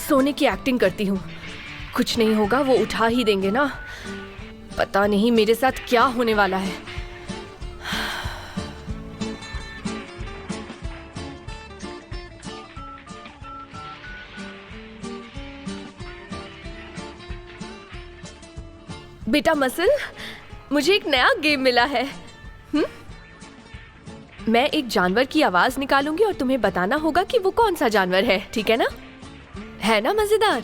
सोने की एक्टिंग करती हूँ, कुछ नहीं होगा, वो उठा ही देंगे ना। पता नहीं मेरे साथ क्या होने वाला है। बेटा मसल, मुझे एक नया गेम मिला है। मैं एक जानवर की आवाज निकालूंगी और तुम्हें बताना होगा कि वो कौन सा जानवर है, ठीक है ना? है ना मजेदार?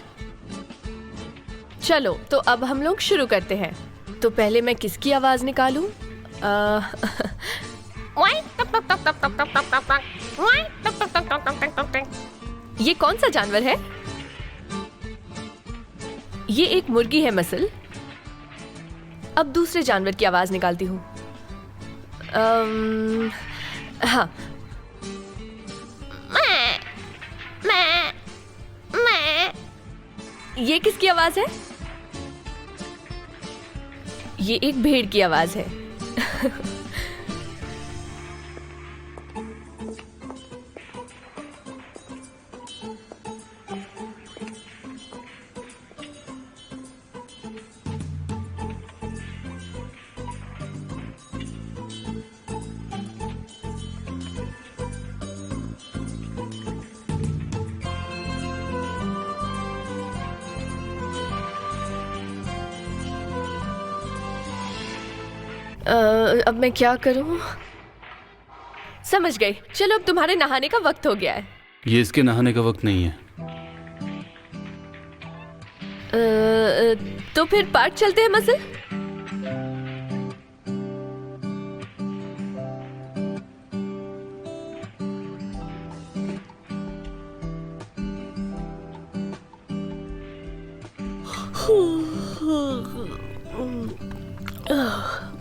चलो तो अब हम लोग शुरू करते हैं। तो पहले मैं किसकी आवाज निकालूं? ये कौन सा जानवर है? ये एक मुर्गी है मसल। अब दूसरे जानवर की आवाज निकालती हूँ। हाँ, ये किसकी आवाज है? ये एक भेड़ की आवाज है। अब मैं क्या करूं? समझ गई। चलो अब तुम्हारे नहाने का वक्त हो गया है। ये इसके नहाने का वक्त नहीं है। तो फिर पार्क चलते हैं मसल।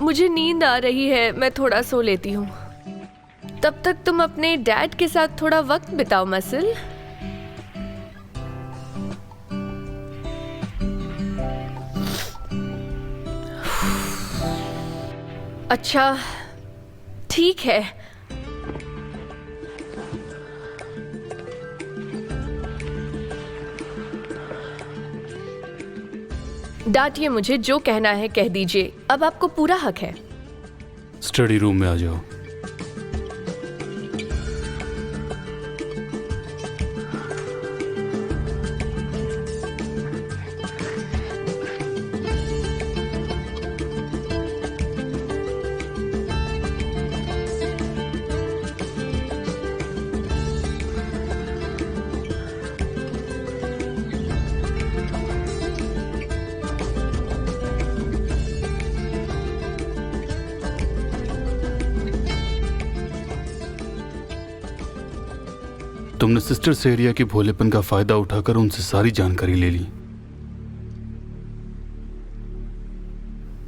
मुझे नींद आ रही है, मैं थोड़ा सो लेती हूँ। तब तक तुम अपने डैड के साथ थोड़ा वक्त बिताओ मसल। अच्छा ठीक है। डांटिए मुझे, जो कहना है कह दीजिए, अब आपको पूरा हक है। स्टडी रूम में आ जाओ। तुमने सिस्टर सेरिया के भोलेपन का फायदा उठाकर उनसे सारी जानकारी ले ली।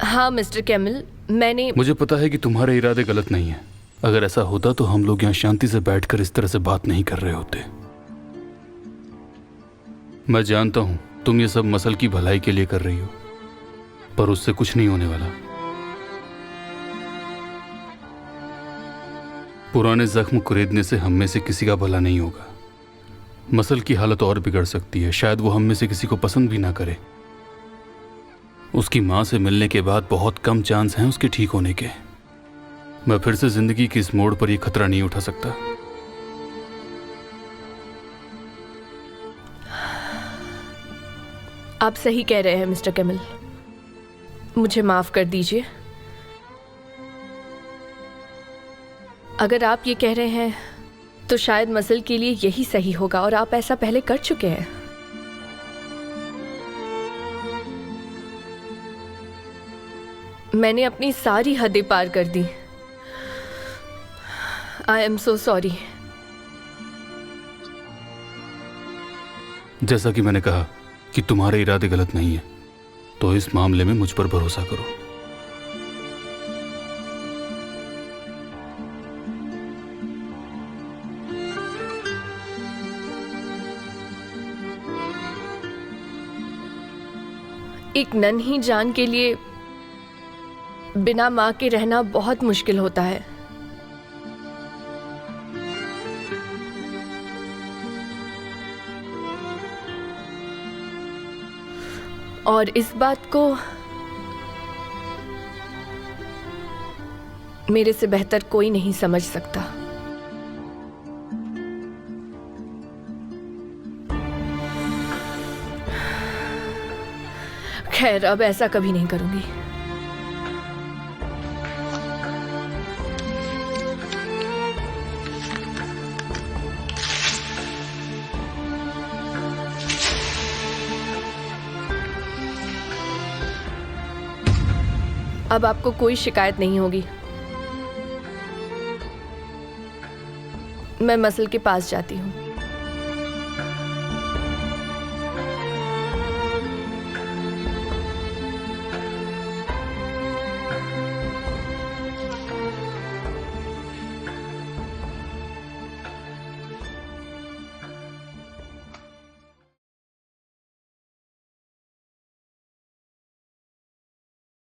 हाँ मिस्टर कैमल, मैंने। मुझे पता है कि तुम्हारे इरादे गलत नहीं है। अगर ऐसा होता तो हम लोग यहाँ शांति से बैठकर इस तरह से बात नहीं कर रहे होते। मैं जानता हूं तुम ये सब मसल की भलाई के लिए कर रही हो, पर उससे कुछ नहीं होने वाला। पुराने जख्म कुरेदने से हम में से किसी का भला नहीं होगा। मसल की हालत और बिगड़ सकती है, शायद वो हम में से किसी को पसंद भी ना करे। उसकी मां से मिलने के बाद बहुत कम चांस हैं उसके ठीक होने के। मैं फिर से जिंदगी की इस मोड़ पर यह खतरा नहीं उठा सकता। आप सही कह रहे हैं मिस्टर कैमल, मुझे माफ कर दीजिए। अगर आप ये कह रहे हैं तो शायद मसल के लिए यही सही होगा, और आप ऐसा पहले कर चुके हैं। मैंने अपनी सारी हदें पार कर दी। I am so sorry. जैसा कि मैंने कहा कि तुम्हारे इरादे गलत नहीं है, तो इस मामले में मुझ पर भरोसा करो। एक नन्ही जान के लिए बिना माँ के रहना बहुत मुश्किल होता है। और इस बात को मेरे से बेहतर कोई नहीं समझ सकता। खैर, अब ऐसा कभी नहीं करूंगी। अब आपको कोई शिकायत नहीं होगी। मैं मसल के पास जाती हूँ।